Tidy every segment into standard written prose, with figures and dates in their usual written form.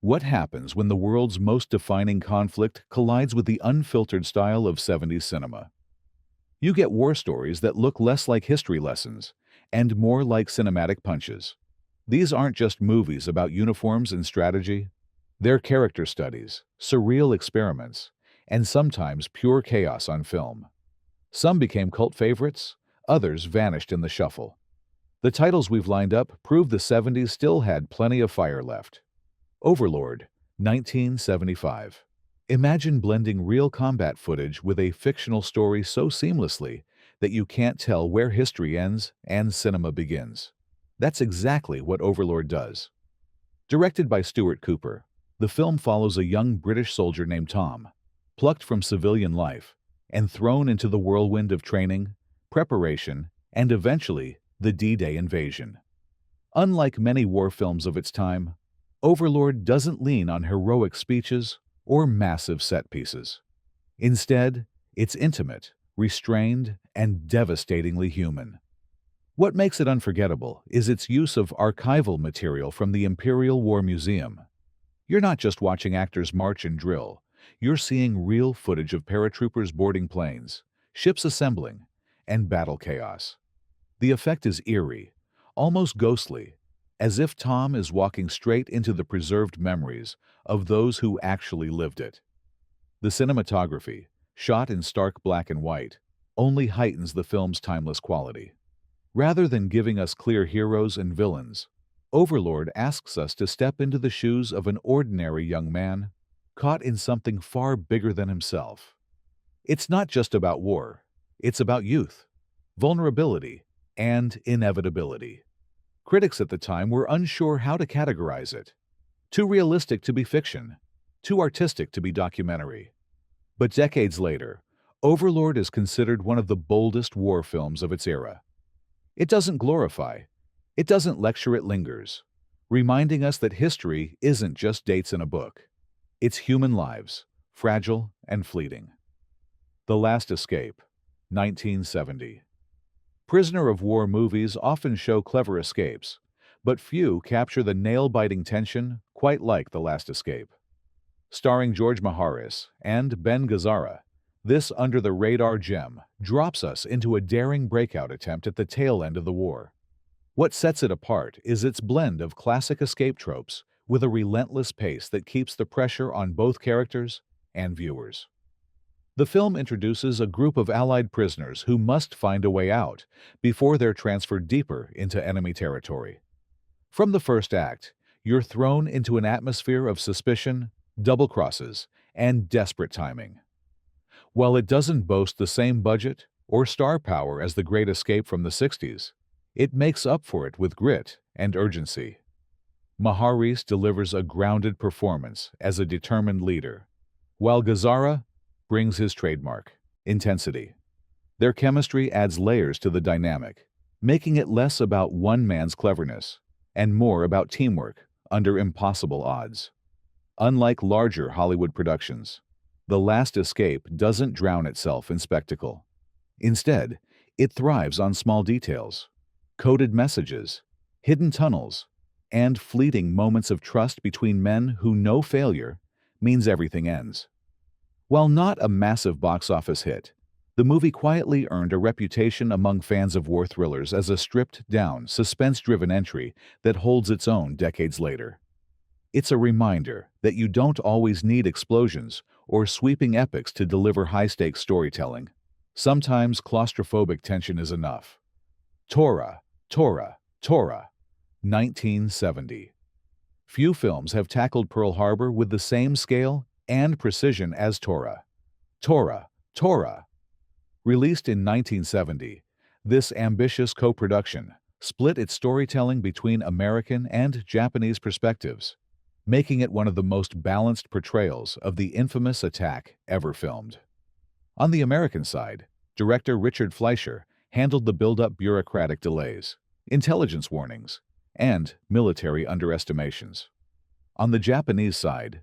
What happens when the world's most defining conflict collides with the unfiltered style of 70s cinema? You get war stories that look less like history lessons and more like cinematic punches. These aren't just movies about uniforms and strategy. They're character studies, surreal experiments, and sometimes pure chaos on film. Some became cult favorites, others vanished in the shuffle. The titles we've lined up prove the 70s still had plenty of fire left. Overlord, 1975. Imagine blending real combat footage with a fictional story so seamlessly that you can't tell where history ends and cinema begins. That's exactly what Overlord does. Directed by Stuart Cooper, the film follows a young British soldier named Tom, plucked from civilian life and thrown into the whirlwind of training, preparation, and eventually the D-Day invasion. Unlike many war films of its time, Overlord doesn't lean on heroic speeches or massive set pieces. Instead, it's intimate, restrained, and devastatingly human. What makes it unforgettable is its use of archival material from the Imperial War Museum. You're not just watching actors march and drill, you're seeing real footage of paratroopers boarding planes, ships assembling, and battle chaos. The effect is eerie, almost ghostly, as if Tom is walking straight into the preserved memories of those who actually lived it. The cinematography, shot in stark black and white, only heightens the film's timeless quality. Rather than giving us clear heroes and villains, Overlord asks us to step into the shoes of an ordinary young man caught in something far bigger than himself. It's not just about war, it's about youth, vulnerability, and inevitability. Critics at the time were unsure how to categorize it. Too realistic to be fiction, too artistic to be documentary. But decades later, Overlord is considered one of the boldest war films of its era. It doesn't glorify, it doesn't lecture, it lingers, reminding us that history isn't just dates in a book. It's human lives, fragile and fleeting. The Last Escape, 1970. Prisoner of war movies often show clever escapes, but few capture the nail-biting tension quite like The Last Escape. Starring George Maharis and Ben Gazzara, this under-the-radar gem drops us into a daring breakout attempt at the tail end of the war. What sets it apart is its blend of classic escape tropes with a relentless pace that keeps the pressure on both characters and viewers. The film introduces a group of Allied prisoners who must find a way out before they're transferred deeper into enemy territory. From the first act, you're thrown into an atmosphere of suspicion, double crosses, and desperate timing. While it doesn't boast the same budget or star power as The Great Escape from the 60s, it makes up for it with grit and urgency. Maharis delivers a grounded performance as a determined leader, while Gazzara brings his trademark, intensity. Their chemistry adds layers to the dynamic, making it less about one man's cleverness and more about teamwork under impossible odds. Unlike larger Hollywood productions, The Last Escape doesn't drown itself in spectacle. Instead, it thrives on small details, coded messages, hidden tunnels, and fleeting moments of trust between men who know failure means everything ends. While not a massive box office hit, the movie quietly earned a reputation among fans of war thrillers as a stripped-down, suspense-driven entry that holds its own decades later. It's a reminder that you don't always need explosions or sweeping epics to deliver high-stakes storytelling. Sometimes claustrophobic tension is enough. Tora, 1970. Few films have tackled Pearl Harbor with the same scale and precision as Tora. Released in 1970, this ambitious co-production split its storytelling between American and Japanese perspectives, making it one of the most balanced portrayals of the infamous attack ever filmed. On the American side, director Richard Fleischer handled the build-up bureaucratic delays, intelligence warnings, and military underestimations. On the Japanese side,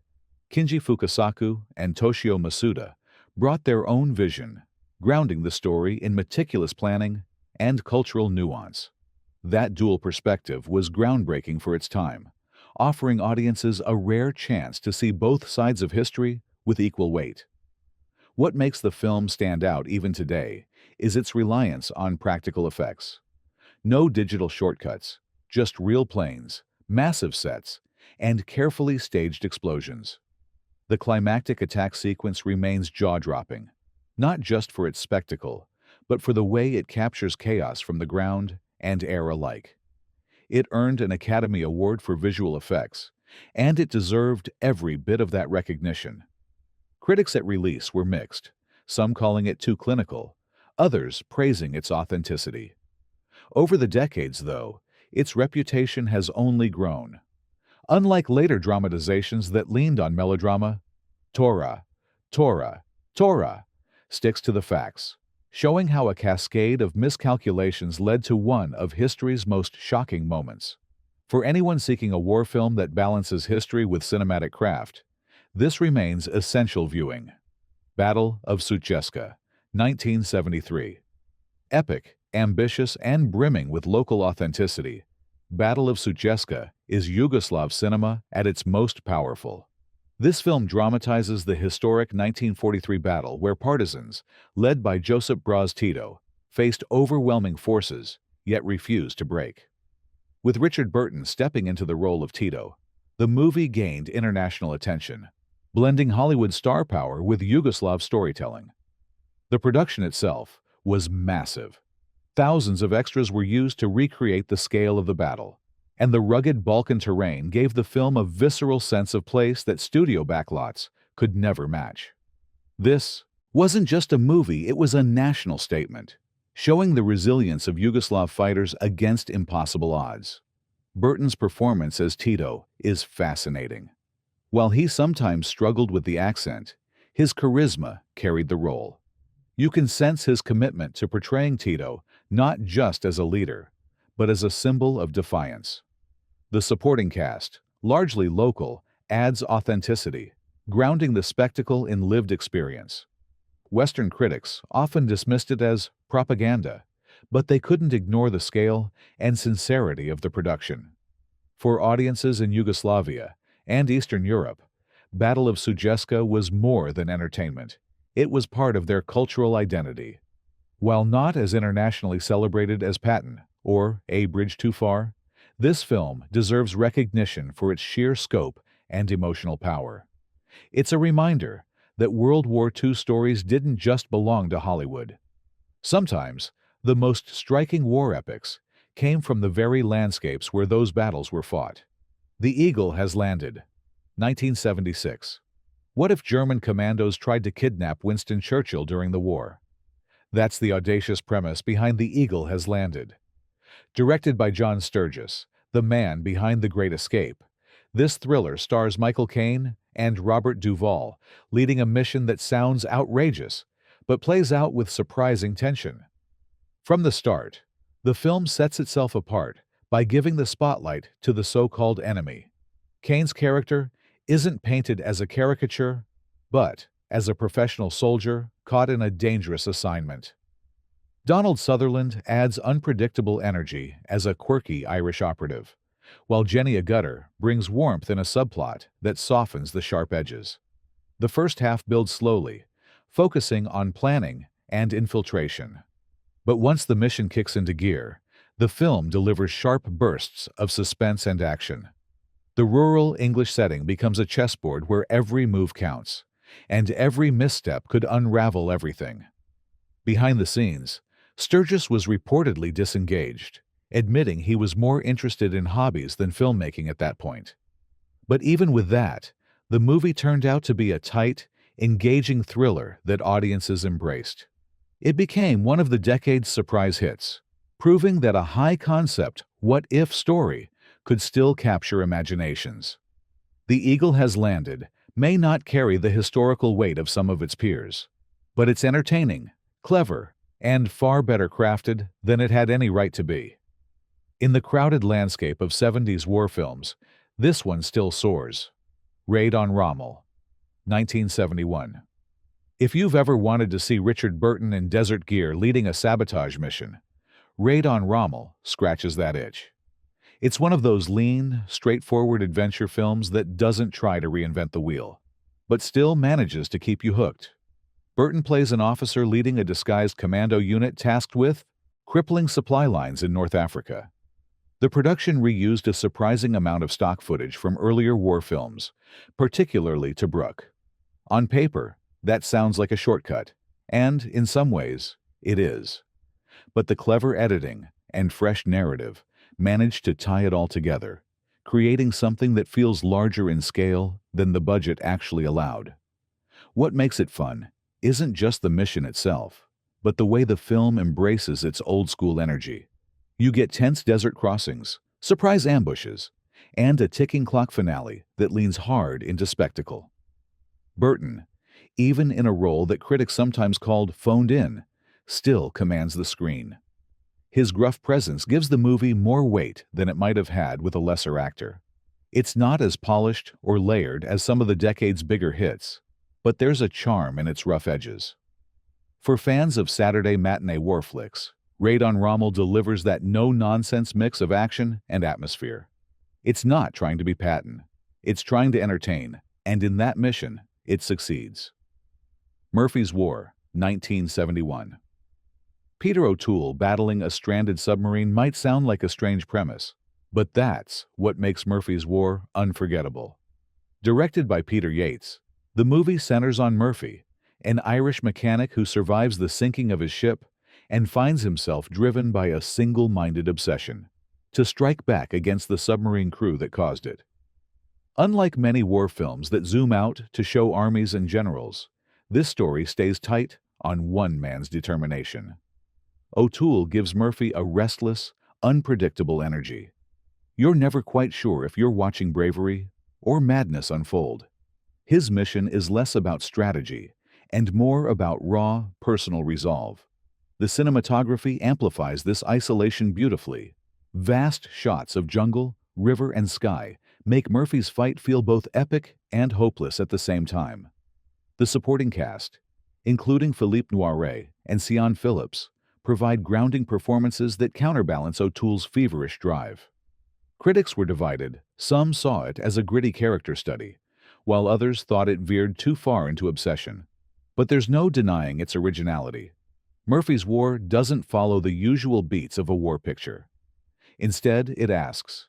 Kinji Fukasaku and Toshio Masuda brought their own vision, grounding the story in meticulous planning and cultural nuance. That dual perspective was groundbreaking for its time, offering audiences a rare chance to see both sides of history with equal weight. What makes the film stand out even today is its reliance on practical effects. No digital shortcuts, just real planes, massive sets, and carefully staged explosions. The climactic attack sequence remains jaw-dropping, not just for its spectacle, but for the way it captures chaos from the ground and air alike. It earned an Academy Award for visual effects, and it deserved every bit of that recognition. Critics at release were mixed, some calling it too clinical, others praising its authenticity. Over the decades, though, its reputation has only grown. Unlike later dramatizations that leaned on melodrama, Torah, Torah, Torah sticks to the facts, showing how a cascade of miscalculations led to one of history's most shocking moments. For anyone seeking a war film that balances history with cinematic craft, this remains essential viewing. Battle of Sutjeska, 1973. Epic, ambitious, and brimming with local authenticity, Battle of Sutjeska is Yugoslav cinema at its most powerful. This film dramatizes the historic 1943 battle where partisans, led by Josip Broz Tito, faced overwhelming forces, yet refused to break. With Richard Burton stepping into the role of Tito, the movie gained international attention, blending Hollywood star power with Yugoslav storytelling. The production itself was massive. Thousands of extras were used to recreate the scale of the battle, and the rugged Balkan terrain gave the film a visceral sense of place that studio backlots could never match. This wasn't just a movie, it was a national statement, showing the resilience of Yugoslav fighters against impossible odds. Burton's performance as Tito is fascinating. While he sometimes struggled with the accent, his charisma carried the role. You can sense his commitment to portraying Tito not just as a leader, but as a symbol of defiance. The supporting cast, largely local, adds authenticity, grounding the spectacle in lived experience. Western critics often dismissed it as propaganda, but they couldn't ignore the scale and sincerity of the production. For audiences in Yugoslavia and Eastern Europe, Battle of Sutjeska was more than entertainment. It was part of their cultural identity. While not as internationally celebrated as Patton or A Bridge Too Far, this film deserves recognition for its sheer scope and emotional power. It's a reminder that World War II stories didn't just belong to Hollywood. Sometimes, the most striking war epics came from the very landscapes where those battles were fought. The Eagle Has Landed, 1976. What if German commandos tried to kidnap Winston Churchill during the war? That's the audacious premise behind The Eagle Has Landed. Directed by John Sturges, the man behind The Great Escape, this thriller stars Michael Caine and Robert Duvall, leading a mission that sounds outrageous, but plays out with surprising tension. From the start, the film sets itself apart by giving the spotlight to the so-called enemy. Caine's character isn't painted as a caricature, but as a professional soldier caught in a dangerous assignment. Donald Sutherland adds unpredictable energy as a quirky Irish operative, while Jenny Agutter brings warmth in a subplot that softens the sharp edges. The first half builds slowly, focusing on planning and infiltration. But once the mission kicks into gear, the film delivers sharp bursts of suspense and action. The rural English setting becomes a chessboard where every move counts, and every misstep could unravel everything. Behind the scenes, Sturges was reportedly disengaged, admitting he was more interested in hobbies than filmmaking at that point. But even with that, the movie turned out to be a tight, engaging thriller that audiences embraced. It became one of the decade's surprise hits, proving that a high-concept, what-if story could still capture imaginations. The Eagle Has Landed may not carry the historical weight of some of its peers, but it's entertaining, clever, and far better crafted than it had any right to be. In the crowded landscape of 70s war films, this one still soars. Raid on Rommel, 1971. If you've ever wanted to see Richard Burton in desert gear leading a sabotage mission, Raid on Rommel scratches that itch. It's one of those lean, straightforward adventure films that doesn't try to reinvent the wheel, but still manages to keep you hooked. Burton plays an officer leading a disguised commando unit tasked with crippling supply lines in North Africa. The production reused a surprising amount of stock footage from earlier war films, particularly Tobruk. On paper, that sounds like a shortcut, and, in some ways, it is. But the clever editing and fresh narrative managed to tie it all together, creating something that feels larger in scale than the budget actually allowed. What makes it fun isn't just the mission itself, but the way the film embraces its old-school energy. You get tense desert crossings, surprise ambushes, and a ticking clock finale that leans hard into spectacle. Burton, even in a role that critics sometimes called phoned in, still commands the screen. His gruff presence gives the movie more weight than it might have had with a lesser actor. It's not as polished or layered as some of the decade's bigger hits, but there's a charm in its rough edges. For fans of Saturday matinee war flicks, Raid on Rommel delivers that no-nonsense mix of action and atmosphere. It's not trying to be Patton. It's trying to entertain, and in that mission, it succeeds. Murphy's War, 1971. Peter O'Toole battling a stranded submarine might sound like a strange premise, but that's what makes Murphy's War unforgettable. Directed by Peter Yates, the movie centers on Murphy, an Irish mechanic who survives the sinking of his ship and finds himself driven by a single-minded obsession to strike back against the submarine crew that caused it. Unlike many war films that zoom out to show armies and generals, this story stays tight on one man's determination. O'Toole gives Murphy a restless, unpredictable energy. You're never quite sure if you're watching bravery or madness unfold. His mission is less about strategy and more about raw, personal resolve. The cinematography amplifies this isolation beautifully. Vast shots of jungle, river, and sky make Murphy's fight feel both epic and hopeless at the same time. The supporting cast, including Philippe Noiret and Sian Phillips, provide grounding performances that counterbalance O'Toole's feverish drive. Critics were divided. Some saw it as a gritty character study, while others thought it veered too far into obsession. But there's no denying its originality. Murphy's War doesn't follow the usual beats of a war picture. Instead, it asks,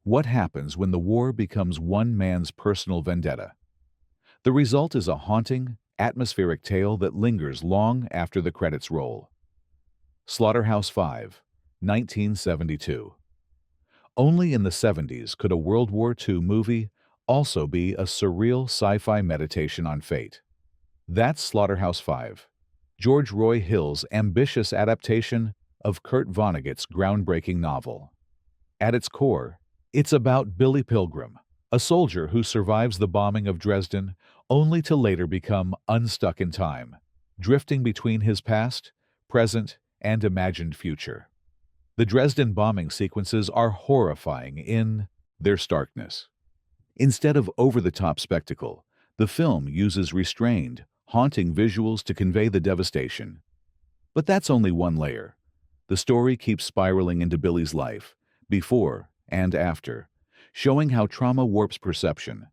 what happens when the war becomes one man's personal vendetta? The result is a haunting, atmospheric tale that lingers long after the credits roll. Slaughterhouse-Five, 1972. Only in the 70s could a World War II movie also be a surreal sci-fi meditation on fate. That's Slaughterhouse-Five, George Roy Hill's ambitious adaptation of Kurt Vonnegut's groundbreaking novel. At its core, it's about Billy Pilgrim, a soldier who survives the bombing of Dresden only to later become unstuck in time, drifting between his past, present, and imagined future. The Dresden bombing sequences are horrifying in their starkness. Instead of over-the-top spectacle, the film uses restrained, haunting visuals to convey the devastation. But that's only one layer. The story keeps spiraling into Billy's life, before and after, showing how trauma warps perception.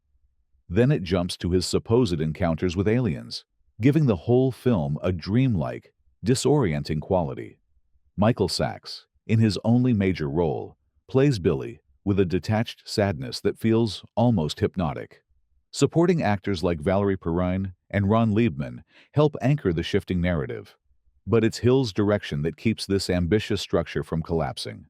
Then it jumps to his supposed encounters with aliens, giving the whole film a dreamlike, disorienting quality. Michael Sachs, in his only major role, plays Billy with a detached sadness that feels almost hypnotic. Supporting actors like Valerie Perrine and Ron Liebman help anchor the shifting narrative. But it's Hill's direction that keeps this ambitious structure from collapsing.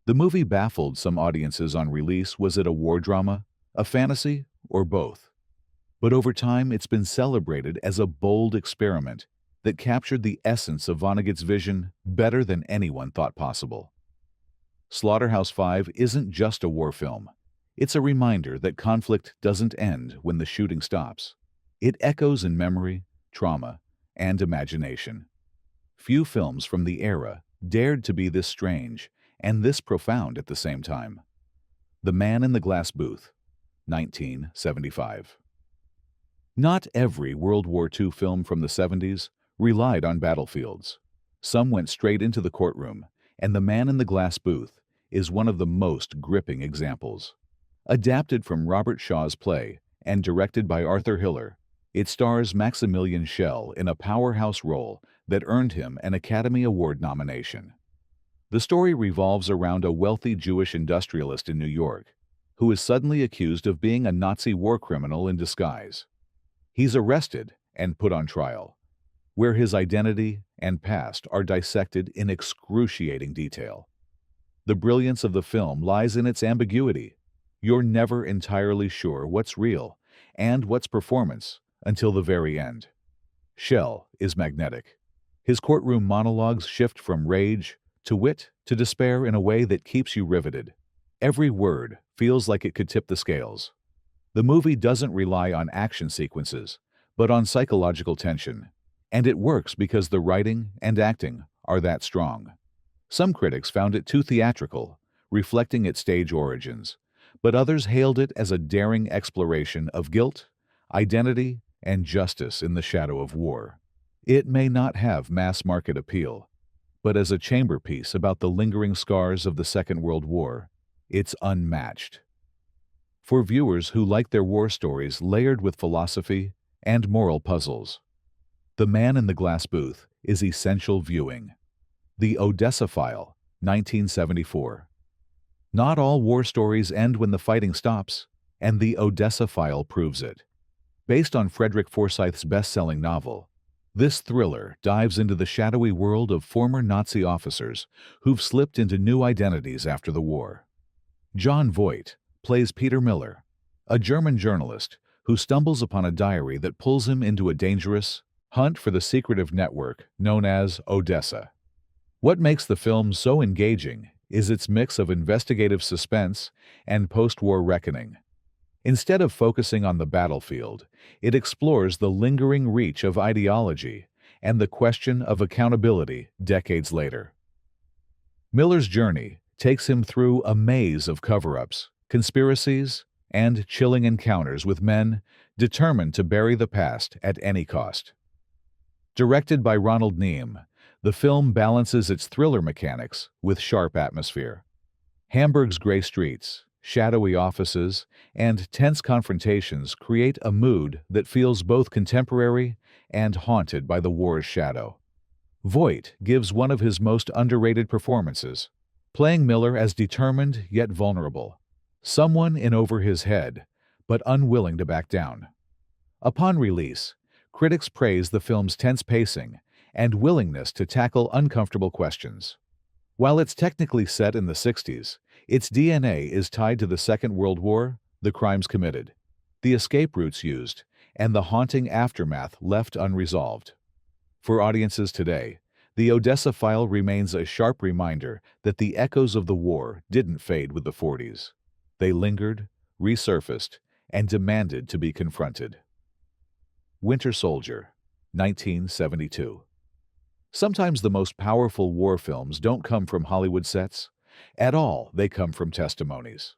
The movie baffled some audiences on release. Was it a war drama, a fantasy, or both? But over time, it's been celebrated as a bold experiment that captured the essence of Vonnegut's vision better than anyone thought possible. Slaughterhouse-Five isn't just a war film. It's a reminder that conflict doesn't end when the shooting stops. It echoes in memory, trauma, and imagination. Few films from the era dared to be this strange and this profound at the same time. The Man in the Glass Booth, 1975. Not every World War II film from the 70s relied on battlefields. Some went straight into the courtroom, and The Man in the Glass Booth is one of the most gripping examples. Adapted from Robert Shaw's play and directed by Arthur Hiller, it stars Maximilian Schell in a powerhouse role that earned him an Academy Award nomination. The story revolves around a wealthy Jewish industrialist in New York who is suddenly accused of being a Nazi war criminal in disguise. He's arrested and put on trial, where his identity and past are dissected in excruciating detail. The brilliance of the film lies in its ambiguity. You're never entirely sure what's real and what's performance until the very end. Schell is magnetic. His courtroom monologues shift from rage to wit to despair in a way that keeps you riveted. Every word feels like it could tip the scales. The movie doesn't rely on action sequences, but on psychological tension, and it works because the writing and acting are that strong. Some critics found it too theatrical, reflecting its stage origins, but others hailed it as a daring exploration of guilt, identity, and justice in the shadow of war. It may not have mass-market appeal, but as a chamber piece about the lingering scars of the Second World War, it's unmatched. For viewers who like their war stories layered with philosophy and moral puzzles, The Man in the Glass Booth is essential viewing. The Odessa File, 1974. Not all war stories end when the fighting stops, and The Odessa File proves it. Based on Frederick Forsyth's best-selling novel, this thriller dives into the shadowy world of former Nazi officers who've slipped into new identities after the war. John Voight plays Peter Miller, a German journalist who stumbles upon a diary that pulls him into a dangerous hunt for the secretive network known as Odessa. What makes the film so engaging is its mix of investigative suspense and post-war reckoning. Instead of focusing on the battlefield, it explores the lingering reach of ideology and the question of accountability decades later. Miller's journey takes him through a maze of cover-ups, conspiracies, and chilling encounters with men determined to bury the past at any cost. Directed by Ronald Neame, the film balances its thriller mechanics with sharp atmosphere. Hamburg's gray streets, shadowy offices, and tense confrontations create a mood that feels both contemporary and haunted by the war's shadow. Voight gives one of his most underrated performances, playing Miller as determined yet vulnerable, someone in over his head, but unwilling to back down. Upon release, critics praise the film's tense pacing and willingness to tackle uncomfortable questions. While it's technically set in the 60s, its DNA is tied to the Second World War, the crimes committed, the escape routes used, and the haunting aftermath left unresolved. For audiences today, The Odessa File remains a sharp reminder that the echoes of the war didn't fade with the 40s. They lingered, resurfaced, and demanded to be confronted. Winter Soldier, 1972. Sometimes the most powerful war films don't come from Hollywood sets. At all, they come from testimonies.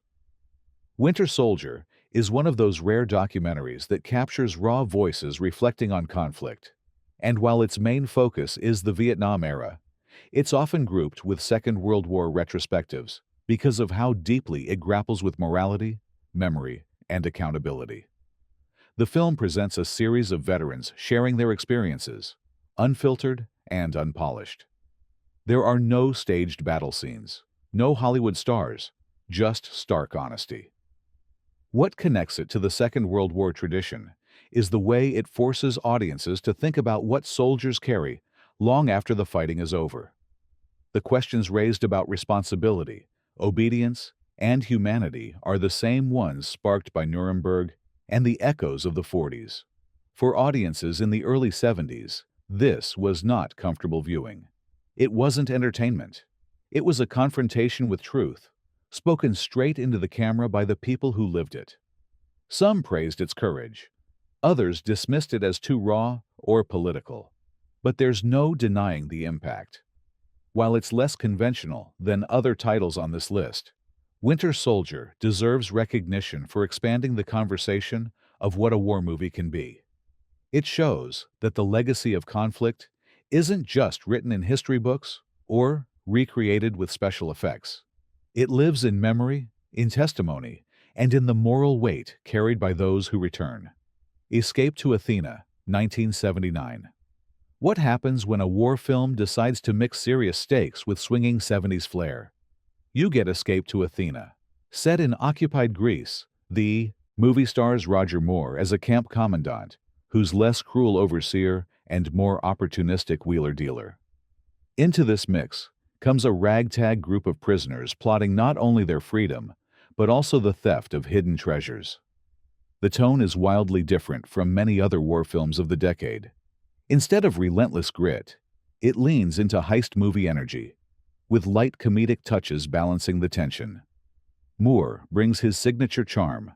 Winter Soldier is one of those rare documentaries that captures raw voices reflecting on conflict. And while its main focus is the Vietnam era, it's often grouped with Second World War retrospectives because of how deeply it grapples with morality, memory, and accountability. The film presents a series of veterans sharing their experiences, unfiltered and unpolished. There are no staged battle scenes, no Hollywood stars, just stark honesty. What connects it to the Second World War tradition is the way it forces audiences to think about what soldiers carry long after the fighting is over. The questions raised about responsibility, obedience, and humanity are the same ones sparked by Nuremberg and the echoes of the 40s. For audiences in the early 70s, this was not comfortable viewing. It wasn't entertainment. It was a confrontation with truth, spoken straight into the camera by the people who lived it. Some praised its courage. Others dismissed it as too raw or political. But there's no denying the impact. While it's less conventional than other titles on this list, Winter Soldier deserves recognition for expanding the conversation of what a war movie can be. It shows that the legacy of conflict isn't just written in history books or recreated with special effects. It lives in memory, in testimony, and in the moral weight carried by those who return. Escape to Athena, 1979. What happens when a war film decides to mix serious stakes with swinging 70s flair? You get Escape to Athena. Set in occupied Greece, the movie stars Roger Moore as a camp commandant, who's less cruel overseer and more opportunistic wheeler-dealer. Into this mix comes a ragtag group of prisoners plotting not only their freedom, but also the theft of hidden treasures. The tone is wildly different from many other war films of the decade. Instead of relentless grit, it leans into heist movie energy, with light comedic touches balancing the tension. Moore brings his signature charm,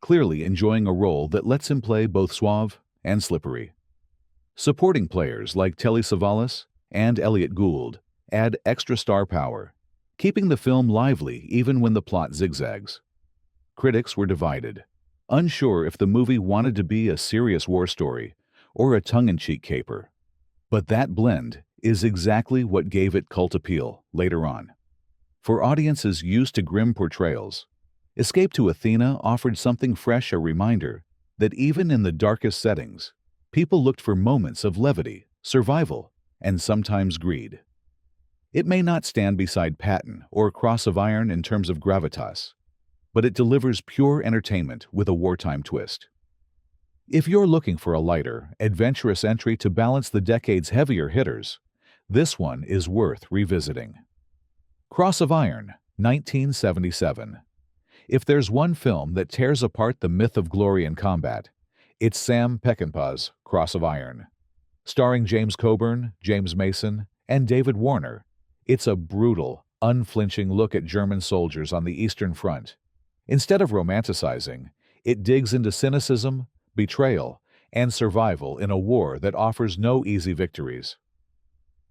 clearly enjoying a role that lets him play both suave and slippery. Supporting players like Telly Savalas and Elliot Gould add extra star power, keeping the film lively even when the plot zigzags. Critics were divided, unsure if the movie wanted to be a serious war story or a tongue-in-cheek caper. But that blend is exactly what gave it cult appeal later on. For audiences used to grim portrayals, Escape to Athena offered something fresh, a reminder that even in the darkest settings, people looked for moments of levity, survival, and sometimes greed. It may not stand beside Patton or Cross of Iron in terms of gravitas, but it delivers pure entertainment with a wartime twist. If you're looking for a lighter, adventurous entry to balance the decade's heavier hitters, this one is worth revisiting. Cross of Iron, 1977. If there's one film that tears apart the myth of glory in combat, it's Sam Peckinpah's Cross of Iron. Starring James Coburn, James Mason, and David Warner, it's a brutal, unflinching look at German soldiers on the Eastern Front. Instead of romanticizing, it digs into cynicism, betrayal, and survival in a war that offers no easy victories.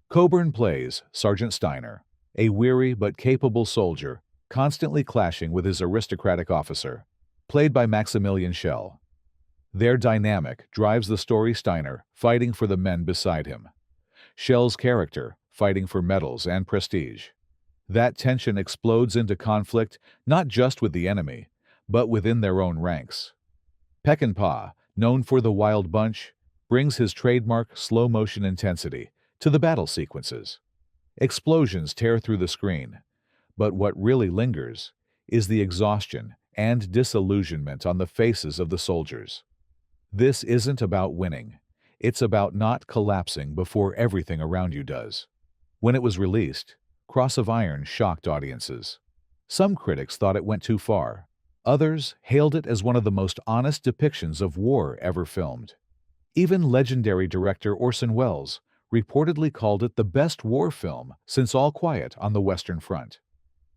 Coburn plays Sergeant Steiner, a weary but capable soldier constantly clashing with his aristocratic officer, played by Maximilian Schell. Their dynamic drives the story, Steiner fighting for the men beside him, Schell's character fighting for medals and prestige. That tension explodes into conflict not just with the enemy, but within their own ranks. Peckinpah, known for The Wild Bunch, brings his trademark slow-motion intensity to the battle sequences. Explosions tear through the screen, but what really lingers is the exhaustion and disillusionment on the faces of the soldiers. This isn't about winning. It's about not collapsing before everything around you does. When it was released, Cross of Iron shocked audiences. Some critics thought it went too far. Others hailed it as one of the most honest depictions of war ever filmed. Even legendary director Orson Welles reportedly called it the best war film since All Quiet on the Western Front.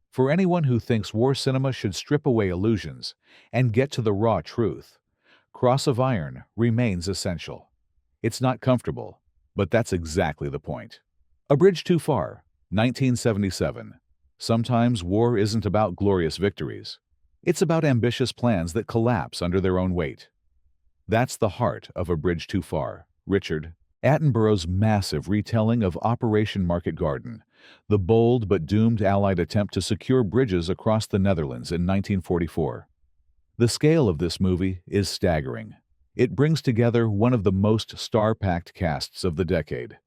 For anyone who thinks war cinema should strip away illusions and get to the raw truth, Cross of Iron remains essential. It's not comfortable, but that's exactly the point. A Bridge Too Far, 1977. Sometimes war isn't about glorious victories. It's about ambitious plans that collapse under their own weight. That's the heart of A Bridge Too Far. Richard Attenborough's massive retelling of Operation Market Garden, the bold but doomed Allied attempt to secure bridges across the Netherlands in 1944. The scale of this movie is staggering. It brings together one of the most star-packed casts of the decade.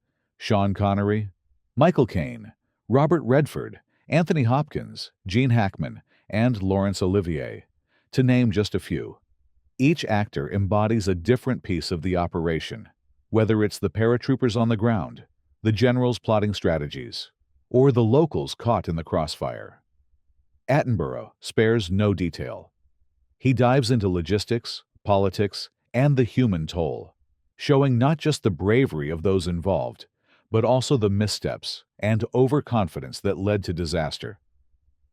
Sean Connery, Michael Caine, Robert Redford, Anthony Hopkins, Gene Hackman, and Laurence Olivier, to name just a few. Each actor embodies a different piece of the operation, whether it's the paratroopers on the ground, the generals plotting strategies, or the locals caught in the crossfire. Attenborough spares no detail. He dives into logistics, politics, and the human toll, showing not just the bravery of those involved, but also the missteps and overconfidence that led to disaster.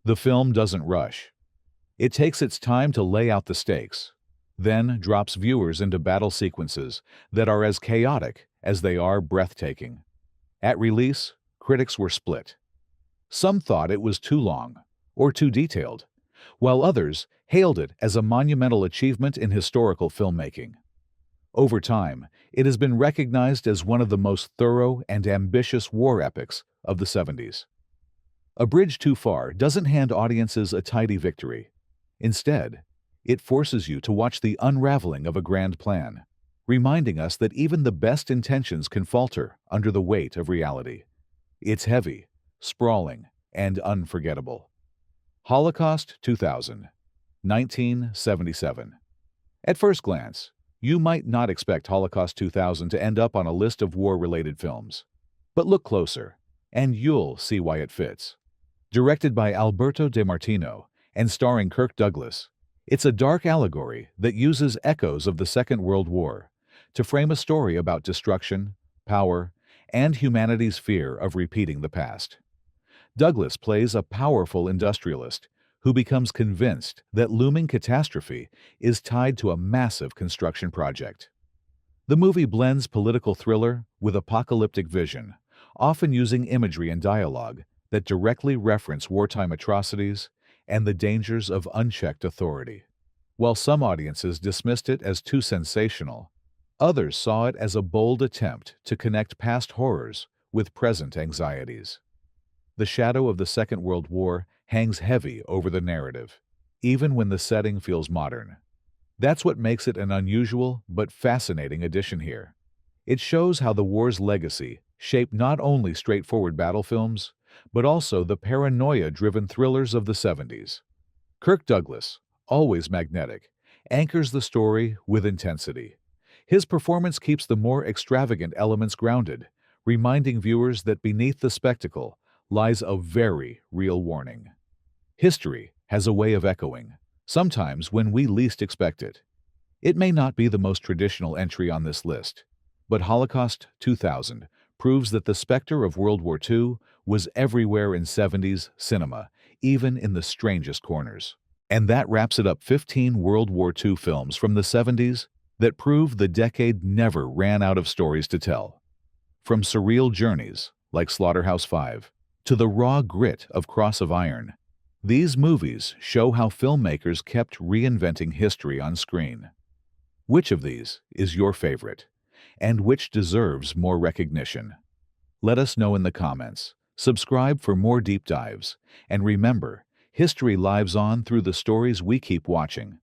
The film doesn't rush. It takes its time to lay out the stakes, then drops viewers into battle sequences that are as chaotic as they are breathtaking. At release, critics were split. Some thought it was too long or too detailed, while others hailed it as a monumental achievement in historical filmmaking. Over time, it has been recognized as one of the most thorough and ambitious war epics of the 70s. A bridge too far doesn't hand audiences a tidy victory. Instead, it forces you to watch the unraveling of a grand plan, reminding us that even the best intentions can falter under the weight of reality. It's heavy, sprawling, and unforgettable. Holocaust 2000, 1977. At first glance, you might not expect Holocaust 2000 to end up on a list of war-related films. But look closer, and you'll see why it fits. Directed by Alberto De Martino and starring Kirk Douglas, it's a dark allegory that uses echoes of the Second World War to frame a story about destruction, power, and humanity's fear of repeating the past. Douglas plays a powerful industrialist who becomes convinced that looming catastrophe is tied to a massive construction project. The movie blends political thriller with apocalyptic vision, often using imagery and dialogue that directly reference wartime atrocities and the dangers of unchecked authority. While some audiences dismissed it as too sensational, others saw it as a bold attempt to connect past horrors with present anxieties. The shadow of the Second World War hangs heavy over the narrative, even when the setting feels modern. That's what makes it an unusual but fascinating addition here. It shows how the war's legacy shaped not only straightforward battle films, but also the paranoia-driven thrillers of the 70s. Kirk Douglas, always magnetic, anchors the story with intensity. His performance keeps the more extravagant elements grounded, reminding viewers that beneath the spectacle lies a very real warning. History has a way of echoing, sometimes when we least expect it. It may not be the most traditional entry on this list, but Holocaust 2000 proves that the specter of World War II was everywhere in 70s cinema, even in the strangest corners. And that wraps it up: 15 World War II films from the 70s that prove the decade never ran out of stories to tell. From surreal journeys, like Slaughterhouse-Five, to the raw grit of Cross of Iron, these movies show how filmmakers kept reinventing history on screen. Which of these is your favorite, and which deserves more recognition? Let us know in the comments. Subscribe for more deep dives, and remember, history lives on through the stories we keep watching.